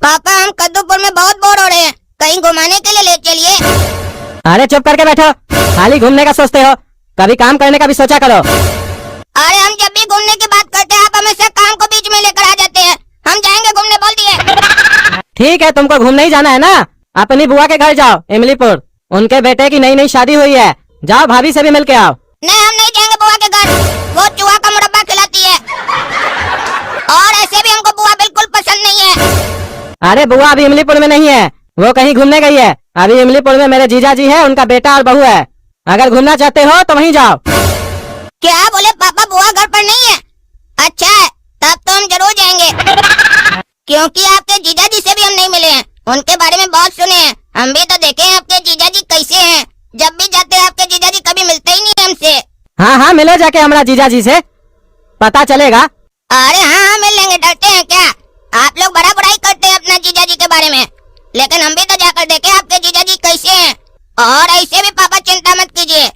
पापा हम कद्दूपुर में बहुत बोर हो रहे हैं, कहीं घुमाने के लिए ले चलिए। अरे चुप करके बैठो, खाली घूमने का सोचते हो, कभी काम करने का भी सोचा करो। अरे हम जब भी घूमने की बात करते हैं आप हमेशा काम को बीच में लेकर आ जाते हैं। हम जाएंगे घूमने, बोल दिए। ठीक है, तुमको घूमने ही जाना है ना, अपनी बुआ के घर जाओ इमलीपुर, उनके बेटे की नई नई शादी हुई है, जाओ भाभी से भी मिल के आओ। नहीं हम नहीं जाएंगे बुआ के घर, वो चूहा का मुरब्बा खिलाती है और ऐसे भी हमको बुआ बिल्कुल पसंद नहीं है। अरे बुआ अभी इमलीपुर में नहीं है, वो कहीं घूमने गई है। अभी इमलीपुर में मेरे जीजा जी है, उनका बेटा और बहू है, अगर घूमना चाहते हो तो वहीं जाओ। क्या बोले पापा, बुआ घर पर नहीं है? अच्छा है, तब तो हम जरूर जाएंगे, क्योंकि आपके जीजा जी से भी हम नहीं मिले हैं, उनके बारे में बहुत सुने हैं। हम भी तो देखे हैं आपके जीजा जी कैसे हैं, जब भी जाते हैं आपके जीजा जी कभी मिलते ही नहीं हमसे। हाँ हाँ मिलो जाके हमारा जीजा जी से, पता चलेगा। अरे हाँ मिल लेंगे, डरते हैं क्या? आप लोग बड़ा बुराई करते हैं अपना जीजा जी के बारे में, लेकिन हम भी तो जाकर देखे आपके जीजा जी कैसे हैं। और ऐसे भी पापा चिंता मत कीजिए,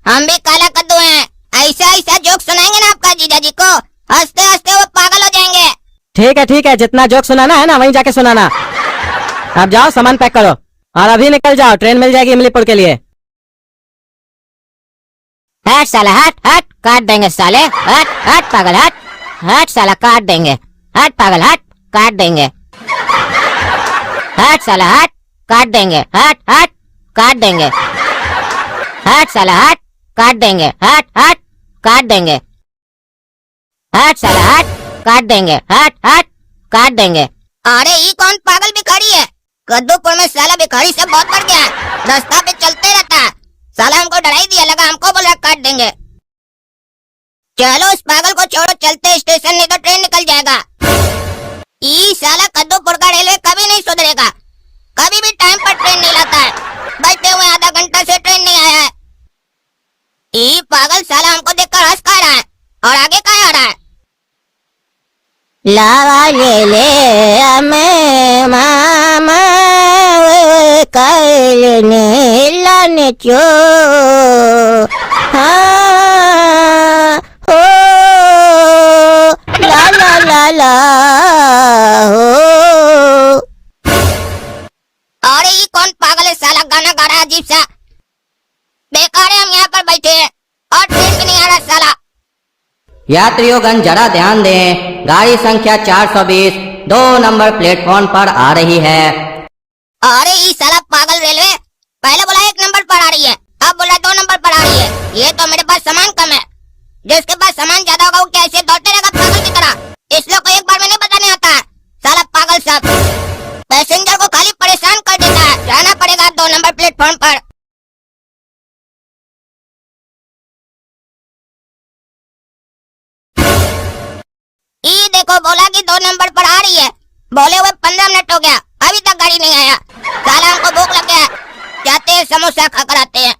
हम भी काला कद्दू हैं, ऐसा ऐसा जोक सुनाएंगे ना आपका जीजा जी को, हंसते हंसते वो पागल हो जाएंगे। ठीक है, जितना जोक सुनाना है ना वहीं जाके सुनाना। अब जाओ सामान पैक करो और अभी निकल जाओ, ट्रेन मिल जाएगी इमलीपुर के लिए। हट साला हट हट, काट देंगे साले, हट हट पागल हट हट साला, काट देंगे, हट पागल हट, काट देंगे, हट साला हट, काट देंगे, हट हट, काट देंगे, हट साला हट, काट देंगे, हट हट, काट देंगे, हट साला हट, काट देंगे, हट हट, काट देंगे। अरे ये कौन पागल भिखारी है? कद्दूपुर में साला भिखारी से बहुत बढ़ गया है, रास्ता पे चलते रहता है, साला हमको डराई दिया, लगा हमको बोल रहा काट देंगे। चलो इस पागल को छोड़ो, चलते स्टेशन, नहीं तो ट्रेन निकल जाएगा। ई साला कद्दूपुर का रेलवे कभी नहीं सुधरेगा, कभी भी टाइम पर ट्रेन नहीं लाता है, बैठे हुए आधा घंटा से ट्रेन नहीं आया है। ई पागल साला हमको देखकर हंस खा रहा है और आगे कहाँ आ रहा है? लावा ले ले हमें मामा कहने लाने चो, हाँ हो ला ला ला ला हो। अरे ये कौन पागल है साला, गाना गा रहा है अजीब सा, बेकार है, हम यहाँ पर बैठे हैं और ट्रेन भी नहीं आ रहा साला। यात्रियोगण जरा ध्यान दें, गाड़ी संख्या 420 2 नंबर प्लेटफॉर्म पर आ रही है। अरे ये साला पागल रेलवे, पहले बोला 1 नंबर पर आ रही है, अब बोला 2 नंबर पर आ रही है। ये तो मेरे पास सामान कम है, जिसके पास सामान ज्यादा होगा वो क्या ऐसे दौड़ते रहेगा पागल की तरह? इस लोग को एक बार में नहीं बताने आता है, साला पागल सब पैसेंजर को खाली परेशान कर देता है। जाना पड़ेगा 2 नंबर प्लेटफॉर्म पर। ये देखो बोला कि 2 नंबर पर आ रही है, बोले हुए 15 मिनट हो गया, अभी तक गाड़ी नहीं आया। साला हमको भूख लग गया, जाते हैं समोसा खाकर आते हैं।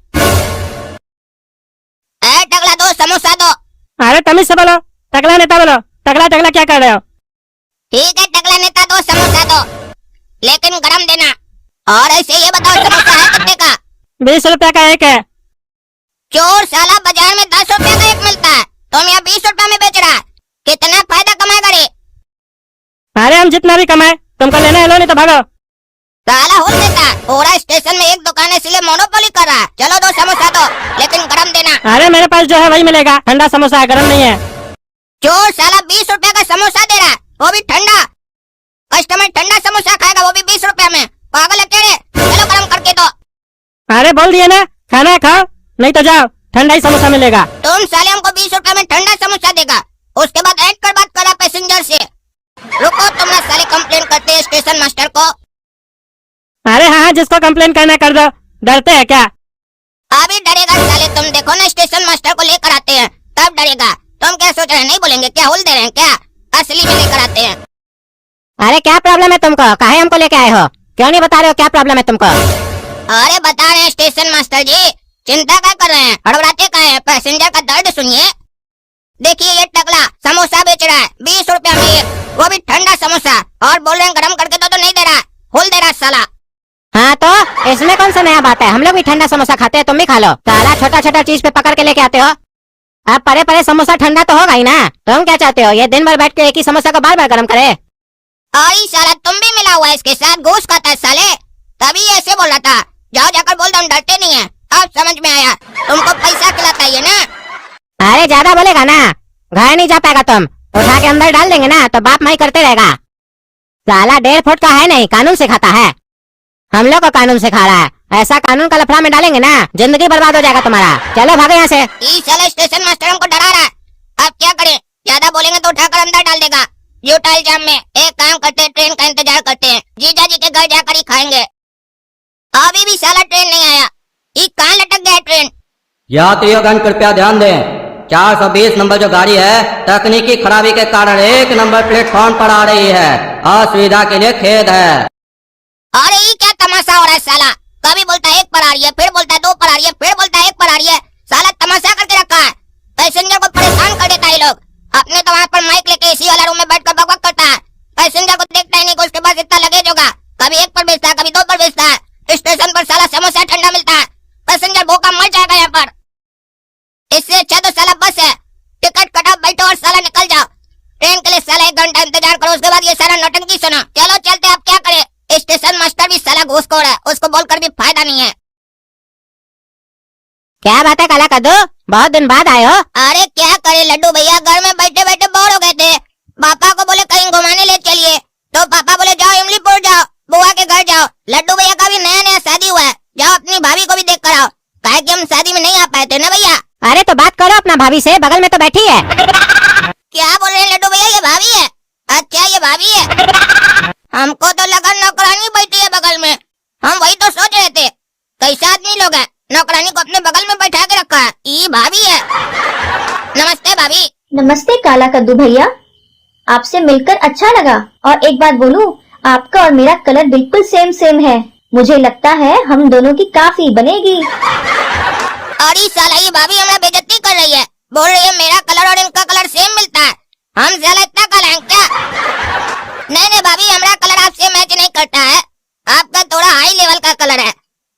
टकला दो समोसा दो। अरे तमीज से बोलो, टकला नेता बोलो, टकला टकला क्या कर रहे हो? ठीक है टकला नेता, दो समोसा दो, लेकिन गरम देना। और ऐसे ये बताओ समोसा है कितने का? 20 रुपया का एक है। चोर साला, बाजार में 10 रुपया का एक मिलता है, तुम यहाँ 20 रुपया में बेच रहा है, कितना फायदा कमाएगा रे? अरे हम जितना भी कमाए, तुमको लेना है लो, नहीं तो भागो। साला हो देता, पूरा स्टेशन में एक दुकान है इसलिए मोनोपोली कर रहा है। चलो 2 समोसा दो, लेकिन गरम देना। अरे मेरे पास जो है वही मिलेगा, ठंडा समोसा है, गरम नहीं है। चोर साला 20 रुपया का समोसा दे रहा है, वो भी ठंडा। कस्टमर ठंडा समोसा खाएगा, वो भी 20 रुपया में, पागल है क्या रे? चलो गरम करके दो। अरे बोल दिए ना, खाना है खाओ, नहीं तो जाओ, ठंडा ही समोसा मिलेगा। तुम साले हमको 20 रुपया में ठंडा समोसा देगा, उसके बाद ऐड कर बात करा पैसेंजर से। रुको, तुम ना साले कंप्लेन करते हैं स्टेशन मास्टर को। अरे हाँ, जिसको कंप्लेन करना कर दो, डरते हैं क्या? अभी डरेगा साले, तुम देखो ना स्टेशन मास्टर को लेकर आते हैं तब डरेगा। तुम क्या सोच रहे हैं, नहीं बोलेंगे क्या? हुल दे रहे हैं क्या? असली में लेकर आते हैं। अरे क्या प्रॉब्लम है तुमको, काहे हमको लेके आए हो? क्यों नहीं बता रहे हो क्या प्रॉब्लम है तुमको? अरे बता रहे हैं स्टेशन मास्टर जी, चिंता क्या कर रहे हैं, हड़बड़ाते क्या हैं? पैसेंजर का दर्द सुनिए। देखिए ये टकला समोसा बेच रहा है 20 रुपया में एक, वो भी ठंडा समोसा, और बोल रहे हैं गरम करके तो नहीं दे रहा, हुल दे रहा साला। हाँ तो इसमें कौन सा नया बात है, हम लोग भी ठंडा समोसा खाते हैं, तुम भी खा लो। साला छोटा छोटा चीज पे पकड़ के लेके आते हो। अब परे परे समोसा ठंडा तो होगा ही ना। तुम क्या चाहते हो, ये दिन भर बैठ के एक ही समोसा को बार बार गर्म करे? और साला तुम भी मिला हुआ है इसके साथ, घूस खाता है साले, तभी ऐसे बोल रहा था। जाओ जाकर बोल दो, हम डरते नहीं है। अब समझ में आया, तुमको पैसा खिलाता है ना। अरे ज्यादा बोलेगा ना, घर नहीं जा पाएगा तुम, उठा के अंदर डाल देंगे ना तो बाप माई करते रहेगा। साला 1.5 फुट का है नहीं, कानून सिखाता है। हम लोग को कानून सिखा रहा है, ऐसा कानून का लफड़ा में डालेंगे ना जिंदगी बर्बाद हो जाएगा तुम्हारा। चलो भागो यहाँ से। ये साला स्टेशन मास्टर हमको डरा रहा है, अब क्या करें? ज्यादा बोलेंगे तो उठाकर अंदर डाल देगा यूटाइल जाम में। एक काम करते हैं, ट्रेन का इंतजार करते हैं, जीजा जी के घर जाकर ही खाएंगे। अभी भी साला ट्रेन नहीं आया, ये कहाँ लटक गया है ट्रेन? यात्रियों कृपया ध्यान दें, 420 नंबर जो गाड़ी है तकनीकी खराबी के कारण 1 नंबर प्लेटफॉर्म पर आ रही है। असुविधा के लिए खेद है। अरे ये क्या तमाशा हो रहा है साला? कभी बोलता है 1 पर आ रही है, फिर बोलता है 2 पर आ रही है, फिर बोलता है 1 पर आ रही है। साला तमाशा करके रखा है, पैसेंजर को परेशान कर देता है लोग। अपने तो वहाँ पर माइक लेके एसी वाला रूम में बैठकर बकबक करता है, पैसेंजर को देखता ही नहीं कि उसके पास इतना लगेज होगा। कभी 1 पर बेचता है, कभी 2 पर बेचता है। स्टेशन पर साला समोसा ठंडा मिलता है, पैसेंजर भूखा मर जाएगा यहाँ पर। इससे अच्छा तो साला बस है, टिकट कटाओ, बैठो और साला निकल जाओ। ट्रेन के लिए साला 1 घंटा इंतजार करो, उसके बाद ये सारा नौटंकी सुनो। चलो चलते, अब क्या करे? स्टेशन मास्टर भी साला घूसखोर है, उसको बोलकर भी फायदा नहीं है। क्या बात है काला कद्दू, बहुत दिन बाद आए हो? अरे क्या करे लड्डू भैया, घर में बैठे बैठे बोर हो गए थे। पापा को बोले कहीं घुमाने ले चलिए, तो पापा बोले जाओ इमलीपुर जाओ, बुआ के घर जाओ। लड्डू भैया का भी नया नया शादी हुआ है, जाओ अपनी भाभी को भी देख कर आओ, काहे कि हम शादी में नहीं आ पाए थे ना भैया। अरे तो बात करो अपना भाभी से, बगल में तो बैठी है। क्या बोल रहे हैं लड्डू भैया, ये भाभी है? अच्छा ये भाभी है, हमको तो लगा नौकरानी बैठी है बगल में। हम वही तो सोच रहे थे, कैसा आदमी लोग है, नौकरानी को अपने बगल में बैठा के रखा है। ये भाभी है। नमस्ते भाभी। नमस्ते काला कद्दू भैया, आपसे मिलकर अच्छा लगा। और एक बात बोलूं, आपका और मेरा कलर बिल्कुल सेम है। मुझे लगता है हम दोनों की काफी बनेगी। अरे साला ये भाभी हमें बेइज्जती कर रही है, बोल रही है मेरा कलर और इनका कलर सेम मिलता है। हम साला इतना काला हैं क्या? नहीं नहीं भाभी, हमारा कलर आपसे मैच नहीं करता है। आपका थोड़ा हाई लेवल का कलर है,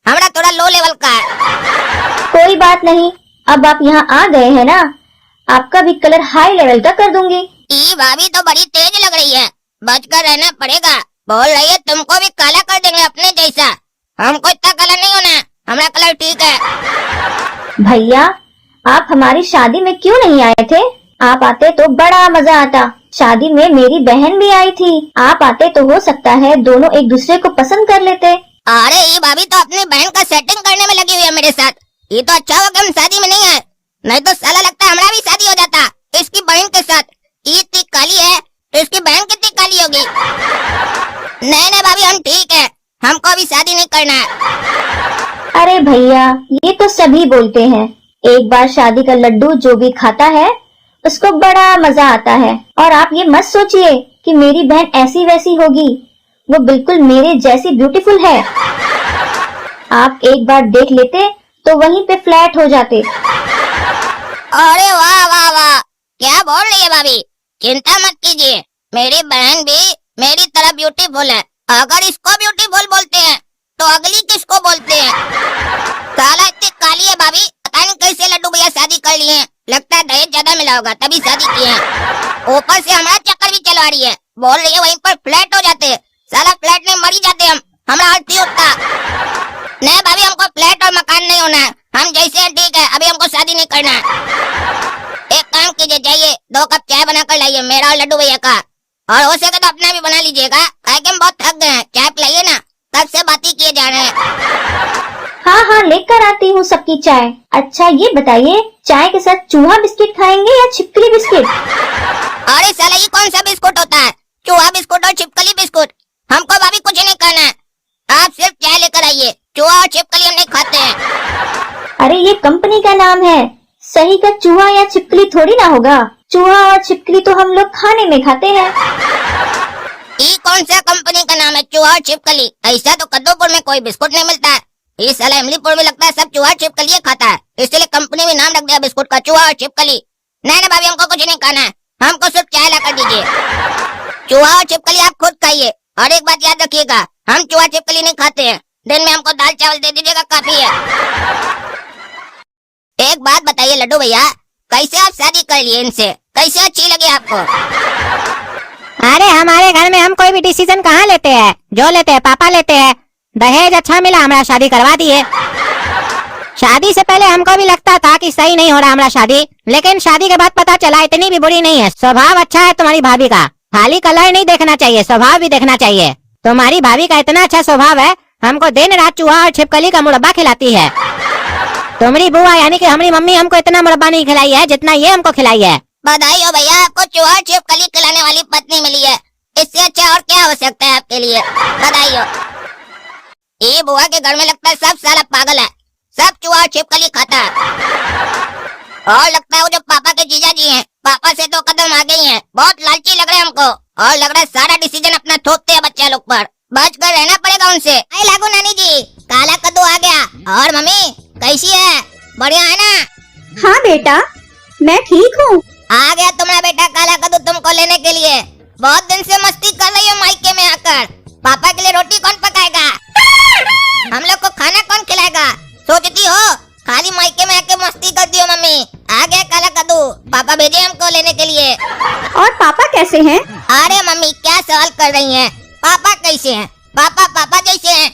हमारा थोड़ा लो लेवल का है। कोई बात नहीं, अब आप यहाँ आ गए हैं ना, आपका भी कलर हाई लेवल का कर दूंगी। ये भाभी तो बड़ी तेज लग रही है, बचकर रहना पड़ेगा। बोल रही है तुमको भी काला कर देंगे अपने जैसा। हमको इतना कलर नहीं होना, हमारा कलर ठीक है। भैया आप हमारी शादी में क्यों नहीं आए थे? आप आते तो बड़ा मजा आता। शादी में मेरी बहन भी आई थी, आप आते तो हो सकता है दोनों एक दूसरे को पसंद कर लेते। अरे ये भाभी तो अपनी बहन का सेटिंग करने में लगी हुई है मेरे साथ। ये तो अच्छा हुआ कि हम शादी में नहीं आए, नहीं तो साला लगता है हमारा भी शादी हो जाता इसकी बहन के साथ। ये इतनी काली है तो इसकी बहन कितनी काली होगी। नहीं नहीं भाभी हम ठीक है, हमको अभी शादी नहीं करना है। अरे भैया ये तो सभी बोलते हैं, एक बार शादी का लड्डू जो भी खाता है उसको बड़ा मजा आता है। और आप ये मत सोचिए कि मेरी बहन ऐसी वैसी होगी, वो बिल्कुल मेरे जैसी ब्यूटीफुल है। आप एक बार देख लेते तो वहीं पे फ्लैट हो जाते। अरे वाह वाह वाह, क्या बोल रही है भाभी? चिंता मत कीजिए, मेरी बहन भी मेरी तरह ब्यूटीफुल है। अगर इसको ब्यूटीफुल बोलते हैं तो अगली किसको बोलते हैं? साला इतनी काली है भाभी, पता नहीं कैसे लड्डू भैया शादी कर लिए हैं। लगता है दहेज ज्यादा मिला होगा तभी शादी किए हैं। ऊपर से हमारा चक्कर भी चलवा रही है, बोल रही है वहीं पर फ्लैट हो जाते। साला फ्लैट में मरी जाते हम, हमारा अर्थ ही उठता। नहीं भाभी हमको फ्लैट और मकान नहीं होना है, हम जैसे हैं ठीक है, अभी हमको शादी नहीं करना है। एक काम कीजिए, जाइए 2 कप चाय बना कर लाइए मेरा और लड्डू भैया का, और हो सके तो अपना भी बना लीजिएगा, काहे कि हम बहुत थक गए हैं। चाय पिलाइए ना, कब से बातें किए जा रहे हैं। हाँ हाँ लेकर आती हूँ सबकी चाय। अच्छा ये बताइए, चाय के साथ चूहा बिस्किट खाएंगे या छिपकली बिस्किट? अरे साला ये कौन सा बिस्कुट होता है? चूहा बिस्कुट और छिपकली बिस्कुट? हमको भाभी कुछ नहीं खाना है, आप सिर्फ चाय लेकर आइए। चूहा और छिपकली हम नहीं खाते हैं। अरे ये कंपनी का नाम है, सही का चूहा या छिपकली थोड़ी ना होगा। चूहा और छिपकली तो हम लोग खाने में खाते हैं। ये कौन सा कंपनी का नाम है चूहा और छिपकली? ऐसा तो कद्दूपुर में कोई बिस्कुट नहीं मिलता है। ये साला इमलीपुर में लगता है सब चूहा और छिपकली खाता है, इसलिए कंपनी में नाम रख दिया बिस्कुट का, चूहा और छिपकली। नहीं ना भाभी हमको कुछ नहीं खाना है, हमको सिर्फ चाय ला कर दीजिए। चूहा और छिपकली आप खुद खाइए, और एक बात याद रखिएगा, हम चूहा छिपकली नहीं खाते हैं। दिन में हमको दाल चावल दे दीजिएगा, काफी है। एक बात बताइए लड्डू भैया, कैसे आप शादी कर लिए इनसे? कैसे अच्छी लगी आपको? अरे हमारे घर में हम कोई भी डिसीजन कहाँ लेते हैं, जो लेते हैं पापा लेते हैं। दहेज अच्छा मिला, हमारा शादी करवा दिए। शादी से पहले हमको भी लगता था कि सही नहीं हो रहा हमारा शादी, लेकिन शादी के बाद पता चला इतनी भी बुरी नहीं है। स्वभाव अच्छा है तुम्हारी भाभी का, खाली कलर नहीं देखना चाहिए, स्वभाव भी देखना चाहिए। तुम्हारी भाभी का इतना अच्छा स्वभाव है, हमको दिन रात चूहा और छिपकली का मुरब्बा खिलाती है। तुम्हारी बुआ यानी कि हमारी मम्मी हमको इतना मुरब्बा नहीं खिलाई है जितना ये हमको खिलाई है। बधाई हो भैया, आपको चूहा छिपकली खिलाने वाली पत्नी मिली है। इससे अच्छा और क्या हो सकता है आपके लिए। बधाई हो। ये बुआ के घर में लगता है सब साला पागल है, सब चूहा और छिपकली खाता है। और लगता है वो जो पापा के जीजा जी हैं, पापा से 2 कदम आगे ही हैं। बहुत लालची लग रहे हैं हमको, और लग रहा है सारा डिसीजन अपना थोपते हैं बच्चे लोग पर। बच कर रहना पड़ेगा उनसे। आई लागू नानी जी, काला कद्दू आ गया। और मम्मी कैसी है, बढ़िया है ना? हाँ बेटा, मैं ठीक हूँ। आ गया तुम्हारा बेटा काला कद्दू तुमको लेने के लिए। बहुत दिन से मस्ती कर रही हो मायके में आकर। पापा के लिए रोटी कौन पकाएगा, हम लोग को खाना कौन खिलाएगा? सोचती हो खाली मायके में आके मस्ती कर दियो मम्मी। आ गया काला कद्दू, पापा भेजे हमको लेने के लिए। और पापा कैसे हैं? अरे मम्मी क्या सवाल कर रही हैं, पापा कैसे हैं? पापा पापा जैसे हैं।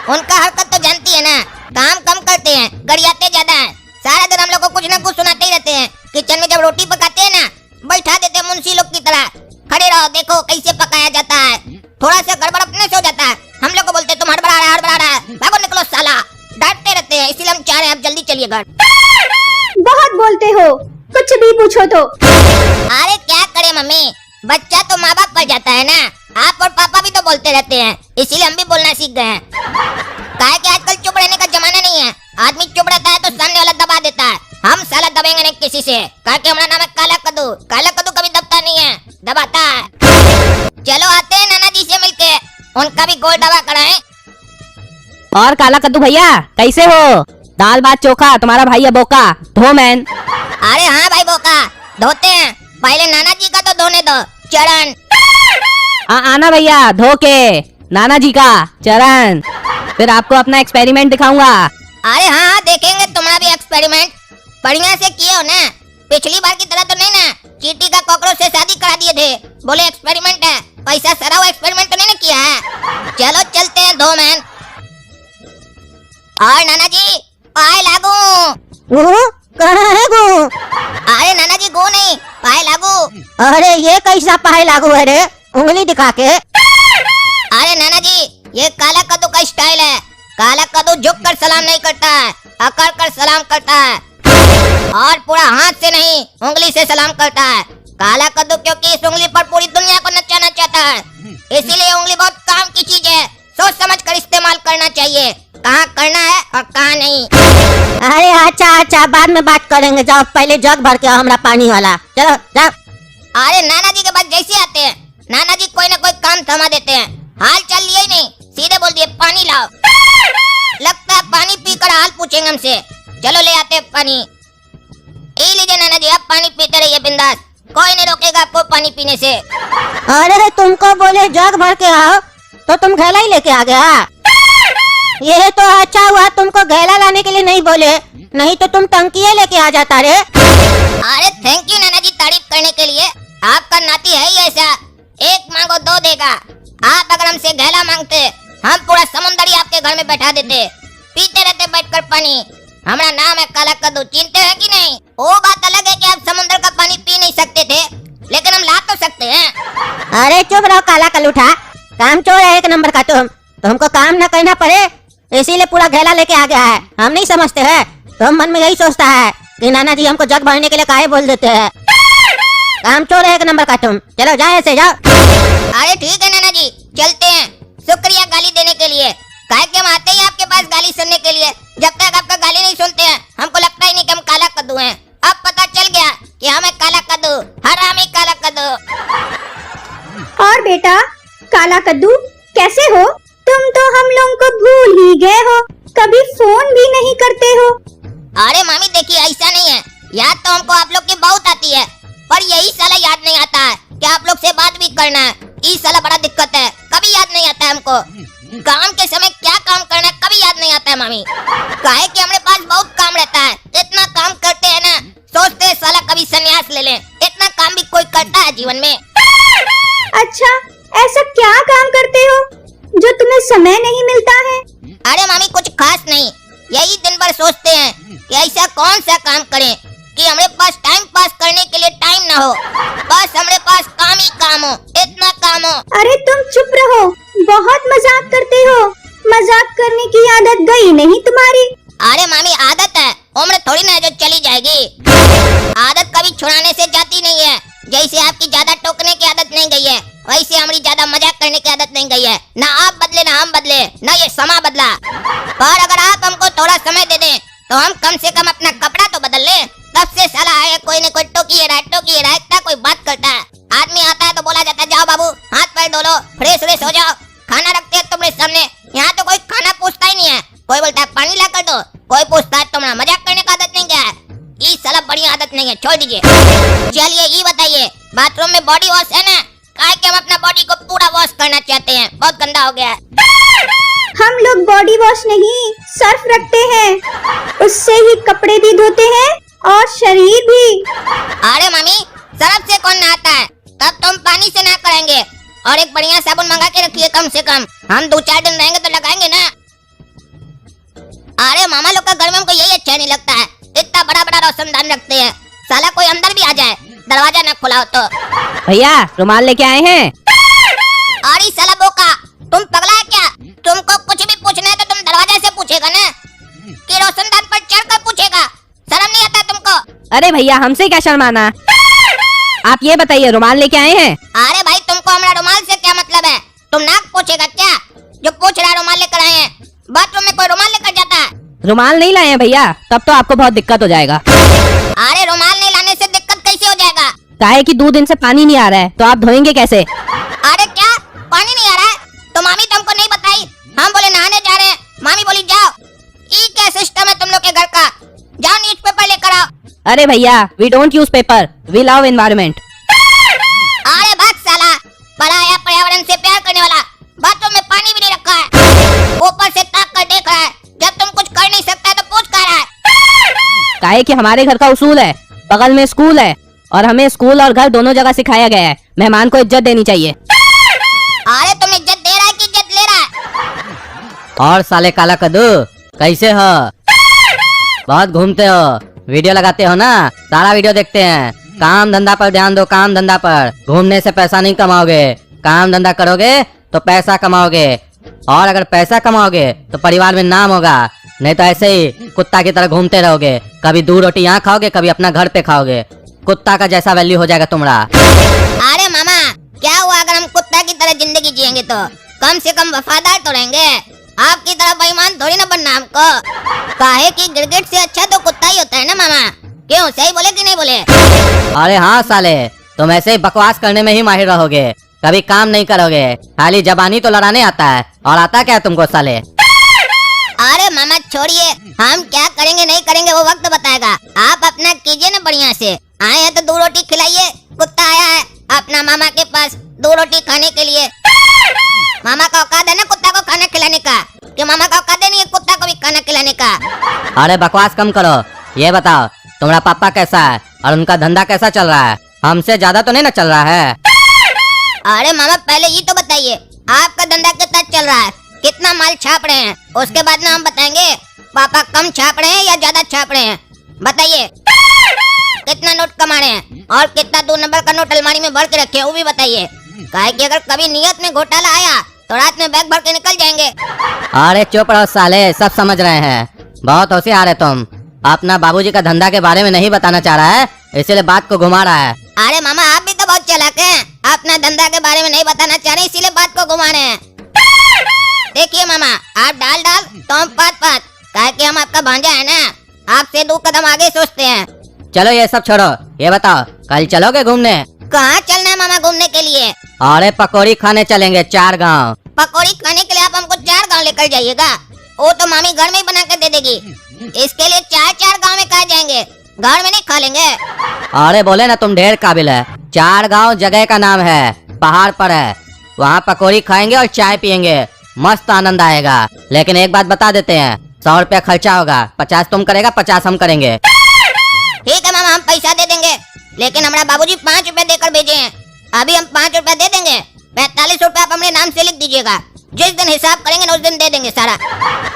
उनका हरकत तो जानती है ना, काम कम करते हैं, गरियाते ज्यादा हैं। सारा दिन हम लोग को कुछ न कुछ सुनाते ही रहते हैं। किचन में जब रोटी पकाते हैं ना, बैठा देते मुंशी लोग की तरह, खड़े रहो देखो कैसे पकाया जाता है। थोड़ा सा गड़बड़ अपने से हो जाता है, हम लोग को बोलते तुम हड़बड़ा रहा है, भागो निकलो साला, डांटते रहते हैं। इसीलिए हम चाह रहे हैं आप जल्दी चलिए घर। बहुत बोलते हो, कुछ भी पूछो तो। अरे क्या करे मम्मी, बच्चा तो माँ बाप पर जाता है ना। आप और पापा भी तो बोलते रहते हैं, इसीलिए हम भी बोलना सीख गए हैं। काहे कि आजकल चुप रहने का जमाना नहीं है। आदमी चुप रहता है तो सामने वाला दबा देता है। हम साला दबेंगे नहीं किसी से, काहे कि हमारा नाम है काला कद्दू। काला कद्दू कभी दबता नहीं है, दबाता है। चलो आते हैं नाना जी से मिलके, उनका भी गोल दबा कराएं। और काला कद्दू भैया कैसे हो? दाल भात चोखा, तुम्हारा भाई है बोका, धो मैन। अरे हाँ भाई बोका, धोते हैं। पहले नाना जी का तो धोने दो, चरण। आना भैया, धो के नाना जी का चरण, फिर आपको अपना एक्सपेरिमेंट दिखाऊंगा। अरे हाँ देखेंगे तुम्हारा भी एक्सपेरिमेंट। बढ़िया से किए हो ना, पिछली बार की तरह तो नहीं ना, चींटी का कॉकरोच से शादी करा दिए थे, बोले एक्सपेरिमेंट है, पैसा सरा हुआ एक्सपेरिमेंट तो नहीं ना किया है। चलो चलते हैं धो मैन। और नाना जी पाए लागू। कहाँ है गो? अरे नाना जी गो नहीं, पाए लागू। अरे ये कैसा पाए लागू है रे, उंगली दिखा के। अरे नाना जी ये काला कद्दू का स्टाइल है। काला कद्दू झुक कर सलाम नहीं करता है, अकड़ कर सलाम करता है, और पूरा हाथ से नहीं उंगली से सलाम करता है। काला कद्दू क्योंकि इस उंगली पर पूरी दुनिया को नचाना चाहता है, इसीलिए उंगली बहुत काम की चीज है। सोच समझ कर इस्तेमाल करना चाहिए, कहाँ करना है और कहाँ नहीं। अरे अच्छा बाद में बात करेंगे, जाओ पहले जग भर के आओ हमारा पानी वाला, चलो जाओ। अरे नाना जी के पास जैसे आते हैं, नाना जी कोई ना कोई काम थमा देते हैं। हाल चाल लिए ही नहीं, सीधे बोल दिए पानी लाओ। लगता है पानी पीकर हाल पूछेंगे हमसे। चलो ले आते हैं पानी। ये लीजिए नाना जी, आप पानी पीते रहिए बिंदास, कोई नहीं रोकेगा आपको पानी पीने से। अरे तुमको बोले जग भर के आओ तो तुम घेला ही लेके आ गया। ये तो अच्छा हुआ तुमको घेला लाने के लिए नहीं बोले, नहीं तो तुम टंकिये लेके आ जाता रे। अरे थैंक यू नाना जी तारीफ करने के लिए। आपका नाती है ही ऐसा, एक मांगो दो देगा। आप अगर हमसे घेला मांगते, हम पूरा समुंदर ही आपके घर में बैठा देते, पीते रहते बैठकर पानी। हमारा नाम है काला कद्दू, चिंते हैं कि नहीं? वो बात अलग है कि आप समुंदर का पानी पी नहीं सकते थे, लेकिन हम ला तो सकते हैं। अरे चुप रहो काला कलूठा, काम चोर है एक नंबर का तुमको काम न करना पड़े इसीलिए पूरा घेला लेके आ गया है। हम नहीं समझते हैं, तुम मन में यही सोचता है कि नाना जी हमको जग भरने के लिए काहे बोल देते हैं। काम चोर है एक नंबर का तुम, चलो जाओ ऐसे जाओ। अरे ठीक है नाना जी चलते हैं, शुक्रिया गाली देने के लिए। काहे कि हम आते ही आपके पास गाली सुनने के लिए, जब तक आपका गाली नहीं सुनते हैं हमको लगता ही नहीं कि हम काला कद्दू हैं। अब पता चल गया कि हमें काला कद्दू, हरामी काला कद्दू। और बेटा काला कद्दू कैसे हो? तुम तो हम लोगों को भूल ही गए हो, कभी फोन भी नहीं करते हो। अरे मामी देखिए ऐसा नहीं है, याद तो हमको आप लोग की बहुत आती है, पर यही साला याद नहीं आता है कि आप लोग से बात भी करना है। ये साला बड़ा दिक्कत है, कभी याद नहीं आता है हमको। काम के समय क्या काम करना है कभी याद नहीं आता है मामी। काहे कि हमारे पास बहुत काम रहता है, इतना काम करते हैं ना, सोचते हैं साला कभी संन्यास ले लें। इतना काम भी कोई करता है जीवन में? अच्छा, ऐसा क्या काम करते हो जो तुम्हें समय नहीं मिलता है? अरे मामी कुछ खास नहीं, यही दिन भर सोचते हैं कि ऐसा कौन सा काम करें कि हमारे पास टाइम पास करने के लिए टाइम ना हो, बस हमारे पास काम ही काम हो, इतना काम हो। अरे तुम चुप रहो, बहुत मजाक करते हो। मजाक करने की आदत गई नहीं तुम्हारी? अरे मामी आदत है, उम्र थोड़ी ना है जो चली जाएगी। आदत कभी छुड़ाने से जाती नहीं है। जैसे आपकी ज्यादा टोकने की आदत नहीं गई है, वैसे हमारी ज्यादा मजाक करने की आदत नहीं गई है। ना आप बदले ना हम बदले, ना ये समा बदला। पर अगर आप हमको थोड़ा समय दे दें तो हम कम से कम अपना कपड़ा तो बदल लें। तब से साला है कोई न कोई टोकी रहा है, इतना कोई बात करता है। आदमी आता है तो बोला जाता है जाओ बाबू हाथ पैर धो लो, फ्रेश व्रेश हो जाओ, खाना रखते हैं तुम्हारे सामने। यहाँ तो कोई खाना पूछता ही नहीं है, कोई बोलता है पानी ला कर दो, कोई पूछता है तुम्हारा मजाक करने का आदत नहीं क्या है। ये साला बड़ी आदत नहीं है, छोड़ दीजिए। चलिए ये बताइए, बाथरूम में बॉडी वॉश है ना? काहे कि हम अपना बॉडी को पूरा वॉश करना चाहते हैं, बहुत गंदा हो गया है। हम लोग बॉडी वॉश नहीं, सर्फ रखते हैं, उससे ही कपड़े भी धोते हैं और शरीर भी। अरे मम्मी सर्फ से कौन नहाता है? तब तुम पानी से नहा करेंगे। और एक बढ़िया साबुन मंगा के रखिए, कम से कम हम 2-4 दिन रहेंगे तो लगाएंगे ना। अरे मामा लोग का घर में हमको यही अच्छा नहीं लगता है, इतना बड़ा बड़ा रोशनदान रखते हैं, साला कोई अंदर भी आ जाए दरवाजा ना खुला हो तो। भैया रुमाल लेके आए हैं। अरे साला बोका, तुम पगला है क्या? तुमको कुछ भी पूछना है तो तुम दरवाजे से पूछेगा ना, कि रोशनदान पर चढ़कर पूछेगा? शर्म नहीं आता तुमको? अरे भैया हमसे क्या शर्माना, आप ये बताइए रुमाल लेके आए हैं? अरे भाई तुमको हमारा रुमाल से क्या मतलब है? तुम नाक पूछेगा क्या? जो पूछ रहा है रुमाल लेकर आए हैं, बाथरूम में कोई रुमाल लेकर जाता है? रुमाल नहीं लाए हैं भैया, तब तो आपको बहुत दिक्कत हो जाएगा। अरे रुमाल नहीं लाने से दिक्कत कैसे हो जाएगा? काहे कि 2 दिन से पानी नहीं आ रहा है, तो आप धोएंगे कैसे? अरे क्या पानी नहीं आ रहा है? तो मामी तुमको नहीं बताई? हम बोले नहाने जा रहे हैं, मामी बोली जाओ। ये क्या सिस्टम है तुम लोग के घर का? जाओ न्यूज़पेपर लेकर आओ। अरे भैया we don't use paper, we love environment. अरे भाग साला, बड़ा आया पर्यावरण से प्यार करने वाला, बाथरूम में पानी भी नहीं रखा है, ऊपर से ताक कर देख रहा है। जब तुम कुछ कर नहीं सकता तो पूछ कर रहा है। काहे कि हमारे घर का उसूल है, बगल में स्कूल है और हमें स्कूल और घर दोनों जगह सिखाया गया है, मेहमान को इज्जत देनी चाहिए। अरे तुम इज्जत दे रहा है कि इज्जत ले रहा है? और साले काला कद्दू कैसे हो? बहुत घूमते हो, वीडियो लगाते हो ना, सारा वीडियो देखते हैं। काम धंधा पर ध्यान दो, काम धंधा पर। घूमने से पैसा नहीं कमाओगे, काम धंधा करोगे तो पैसा कमाओगे। और अगर पैसा कमाओगे तो परिवार में नाम होगा, नहीं तो ऐसे ही कुत्ता की तरह घूमते रहोगे। कभी 2 रोटी यहाँ खाओगे, कभी अपना घर पे खाओगे। कुत्ता का जैसा वैल्यू हो जाएगा तुम्हारा। अरे मामा क्या हुआ अगर हम कुत्ता की तरह जिंदगी जिएंगे तो? कम से कम वफादार तो रहेंगे, आपकी तरह बेईमान थोड़ी ना बनना हमको। काहे कि गिरगिट से अच्छा तो कुत्ता ही होता है ना मामा, क्यों सही बोले कि नहीं बोले? अरे हाँ साले, तुम ऐसे ही बकवास करने में ही माहिर रहोगे, कभी काम नहीं करोगे, खाली जबानी तो लड़ाने आता है। और आता क्या है तुमको साले? अरे मामा छोड़िए, हम क्या करेंगे नहीं करेंगे वो वक्त बताएगा। आप अपना कीजिए ना बढ़िया से। आए हैं तो 2 रोटी खिलाइए, कुत्ता आया है अपना मामा के पास 2 रोटी खाने के लिए। मामा का औकात है ना कुत्ता को खाना खिलाने का, कि मामा का औकात नहीं है कुत्ता को भी खाना खिलाने का? अरे बकवास कम करो, ये बताओ तुम्हारा पापा कैसा है और उनका धंधा कैसा चल रहा है? हमसे ज्यादा तो नहीं ना चल रहा है? अरे मामा पहले ये तो बताइए आपका धंधा कितना चल रहा है, कितना माल छाप रहे हैं, उसके बाद ना हम बताएंगे पापा कम छाप रहे हैं या ज्यादा छाप रहे हैं। बताइए कितना नोट कमा रहे हैं और कितना 2 नंबर का नोट अलमारी में भर के रखे हैं वो भी बताइए। काहे कि अगर कभी नियत में घोटाला आया तो रात में बैग भर के निकल जाएंगे। अरे चुप रहो साले, सब समझ रहे हैं, बहुत होशियार है तुम। अपना बाबूजी का धंधा के बारे में नहीं बताना चाह रहा है, इसीलिए बात को घुमा रहा है। अरे मामा आप भी तो बहुत चालाक हैं, अपना धंधा के बारे में नहीं बताना चाह रहे इसीलिए बात को घुमा रहे हैं। देखिए मामा आप डाल तो हम पात, काहे कि हम आपका भांजा है ना, आपसे 2 कदम आगे सोचते हैं। चलो ये सब छोड़ो, ये बताओ कल चलोगे घूमने? कहाँ चलना है मामा घूमने के लिए? अरे पकौड़ी खाने चलेंगे 4 गांव। पकौड़ी खाने के लिए आप हमको 4 गांव लेकर जाइएगा? वो तो मामी घर में ही बना कर दे देगी। इसके लिए 4 गांव में कहाँ जाएंगे, घर में नहीं खा लेंगे? अरे बोले ना तुम ढेर काबिल है। 4 गांव जगह का नाम है, पहाड़ पर है, वहाँ पकौड़ी खाएंगे और चाय पियेंगे, मस्त आनंद आएगा। लेकिन एक बात बता देते हैं, 100 रुपया खर्चा होगा, 50 तुम करेगा, 50 हम करेंगे। ठीक है मामा हम पैसा दे देंगे, लेकिन हमारा बाबूजी 5 रुपए देकर भेजे हैं, अभी हम 5 रुपया दे देंगे, 45 रुपया आप अपने नाम से लिख दीजिएगा। जिस दिन हिसाब करेंगे ना उस दिन दे देंगे सारा।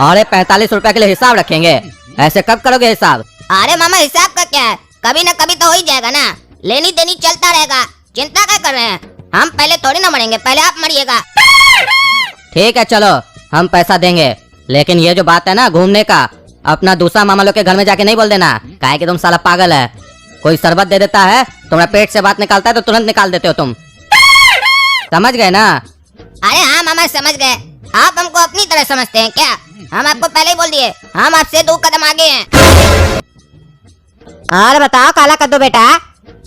अरे 45 रुपया के लिए हिसाब रखेंगे? ऐसे कब करोगे हिसाब? अरे मामा हिसाब का क्या है, कभी ना कभी तो हो ही जाएगा ना, लेनी देनी चलता रहेगा, चिंता क्या कर रहे हैं। हम पहले थोड़ी ना मरेंगे, पहले आप मरिएगा। ठीक है चलो हम पैसा देंगे, लेकिन ये जो बात है ना घूमने का, अपना दूसरा मामा लोग के घर में जाके नहीं बोल देना, काहे कि तुम साला पागल है। कोई शरबत दे देता है, तुम्हारा पेट से बात निकालता है तो तुरंत निकाल देते हो तुम, समझ गए ना? अरे हाँ मामा समझ गए, आप हमको अपनी तरह समझते हैं क्या? हम आपको पहले ही बोल दिए, हम आपसे 2 कदम आगे हैं। और बताओ काला कद्दू बेटा,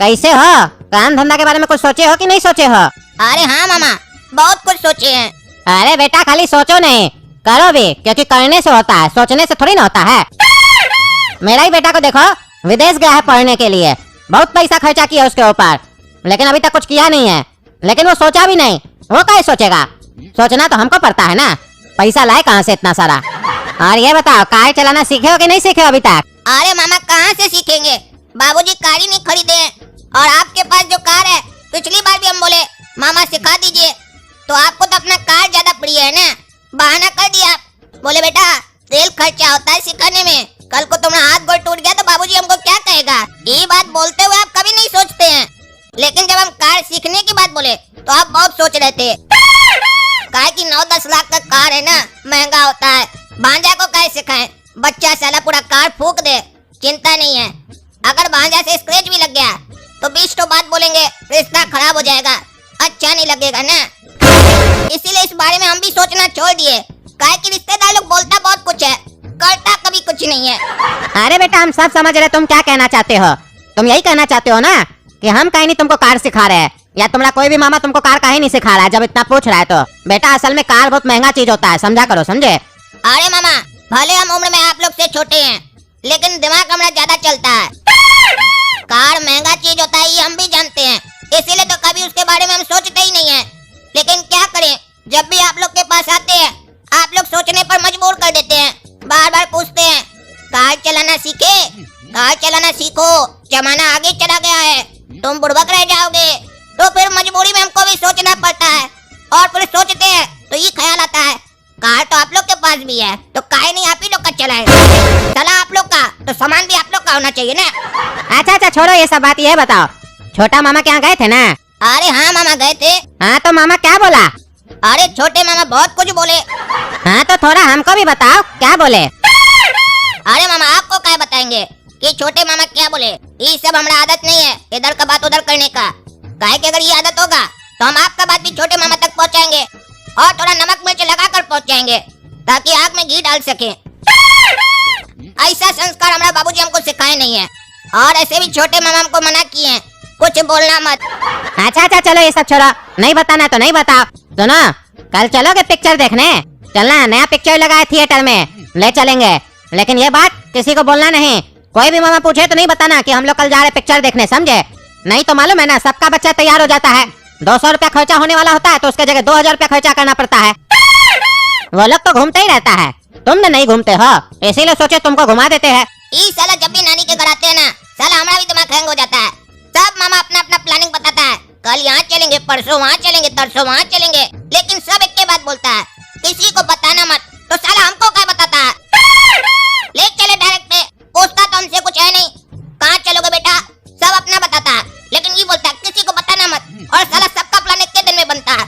कैसे हो? काम धंधा के बारे में कुछ सोचे हो कि नहीं सोचे हो? अरे हाँ मामा बहुत कुछ सोचे हैं। अरे बेटा खाली सोचो नहीं, करो भी, क्योंकि करने से होता है, सोचने से थोड़ी ना होता है। मेरा ही बेटा को देखो, विदेश गया है पढ़ने के लिए, बहुत पैसा खर्चा किया उसके ऊपर, लेकिन अभी तक कुछ किया नहीं है। लेकिन वो सोचा भी नहीं, वो क्या सोचेगा? सोचना तो हमको पड़ता है ना, पैसा लाए कहाँ से इतना सारा। और ये बताओ कार चलाना सीखे हो कि नहीं सीखे हो अभी तक? अरे मामा कहाँ से सीखेंगे, बाबूजी कार ही नहीं खरीदे हैं। और आपके पास जो कार है, पिछली बार भी हम बोले मामा सिखा दीजिए, तो आपको तो अपना कार ज्यादा प्रिय है ना, बहाना कर दिया आप। बोले बेटा तेल खर्चा होता है सिखाने में, कल को तुम्हारा हाथ गोड़ टूट गया तो बाबूजी हमको क्या कहेगा। ये बात बोलते हुए आप कभी नहीं सोचते हैं, लेकिन जब हम कार सीखने की बात बोले तो आप बहुत सोच रहे थे। काहे कि 9-10 लाख का कार है ना, महंगा होता है। भांजा को कैसे सिखाएं, बच्चा साला पूरा कार फूक दे, चिंता नहीं है। अगर भांजा से स्क्रैच भी लग गया तो 20 तो बात बोलेंगे, रिश्ता खराब हो जाएगा, अच्छा नहीं लगेगा ना। इसीलिए इस बारे में हम भी सोचना छोड़ दिए, काहे कि रिश्तेदार लोग बोलता बहुत कुछ है, करता कभी कुछ नहीं है। अरे बेटा हम सब समझ रहे तुम क्या कहना चाहते हो। तुम यही कहना चाहते हो ना कि हम कहीं नहीं तुमको कार सिखा रहे हैं, या तुम्हारा कोई भी मामा तुमको कार कहीं नहीं सिखा रहा है जब इतना पूछ रहा है तो। बेटा असल में कार बहुत महंगा चीज होता है, समझा करो, समझे? अरे मामा भले हम उम्र में आप लोग से छोटे हैं, लेकिन दिमाग हमारा ज्यादा चलता है। कार महंगा चीज होता है ये हम भी जानते हैं, इसीलिए तो कभी उसके बारे में हम सोचते ही नहीं है। लेकिन क्या करें, जब भी आप लोग के पास आते हैं आप लोग सोचने पर मजबूर कर देते हैं, बार बार पूछते हैं कार चलाना सीखे, कार चलाना सीखो, जमाना आगे चला गया है, तुम बुड़बक रह जाओगे। तो फिर मजबूरी में हमको भी सोचना पड़ता है, और फिर सोचते हैं तो ये ख्याल आता है कार तो आप लोग के पास भी है, तो काहे नहीं आप ही लोग का चलाए। चला आप लोग का तो सामान भी आप लोग का होना चाहिए ना। अच्छा छोड़ो ये सब बात, ये बताओ छोटा मामा के यहाँ गए थे ना? अरे हाँ मामा गए थे। हाँ तो मामा क्या बोला? अरे छोटे मामा बहुत कुछ बोले। हाँ तो थोड़ा हमको भी बताओ क्या बोले? अरे मामा आपको क्या बताएंगे कि छोटे मामा क्या बोले, ये सब हमारा आदत नहीं है इधर का बात उधर करने का। काहे कि अगर ये आदत होगा तो हम आपका बात भी छोटे मामा तक पहुँचाएंगे, और थोड़ा नमक मिर्च लगा कर पहुँचाएंगे, ताकि आग में घी डाल सके। ऐसा संस्कार हमारा बाबूजी हमको सिखाए नहीं है, और ऐसे भी छोटे मामा हमको मना किए हैं कुछ बोलना मत। अच्छा चलो ये सब छोड़ो, नहीं बताना तो नहीं बताओ। सुनो कल चलोगे पिक्चर देखने? चलना, नया पिक्चर लगा है थिएटर में, ले चलेंगे। लेकिन ये बात किसी को बोलना नहीं, कोई भी मामा पूछे तो नहीं बताना कि हम लोग कल जा रहे पिक्चर देखने, समझे? नहीं तो मालूम है ना सबका बच्चा तैयार हो जाता है, 200 रुपया खर्चा होने वाला होता है तो उसके जगह 2000 रुपया खर्चा करना पड़ता है। वो लोग तो घूमते ही रहता है, तुम नहीं घूमते हो, इसीलिए सोचे तुमको घुमा देते हैं। ई साला जब भी नानी के घर आते हैं ना, साला हमारा भी दिमाग हैंग हो जाता है। सब मामा अपना अपना प्लानिंग बताता है, कल यहाँ चलेंगे, परसों वहाँ चलेंगे, तरसों वहाँ चलेंगे, लेकिन सब एक के बात बोलता है, किसी को बताना मत। तो साला हमको क्या बताता है, ले चले डायरेक्ट पे, पूछता तो हमसे कुछ है नहीं, कहाँ चलोगे बेटा, सब अपना बताता है, लेकिन ये बोलता है किसी को बताना मत। और साला सबका प्लान एक के दिन में बनता है,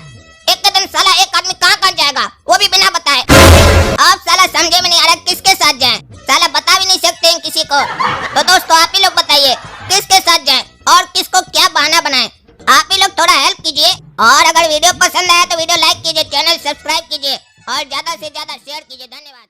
एक के दिन साला एक आदमी कहाँ जाएगा वो भी बिना बताए। अब साला समझे में नहीं आ रहा किसके साथ जाएं, साला बता भी नहीं सकते हैं किसी को। तो दोस्तों आप ही लोग बताइए किसके साथ जाएं और किसको क्या बहाना बनाएं, आप ही लोग थोड़ा हेल्प कीजिए। और अगर वीडियो पसंद आया तो वीडियो लाइक कीजिए, चैनल सब्सक्राइब कीजिए और ज्यादा से ज्यादा शेयर कीजिए। धन्यवाद।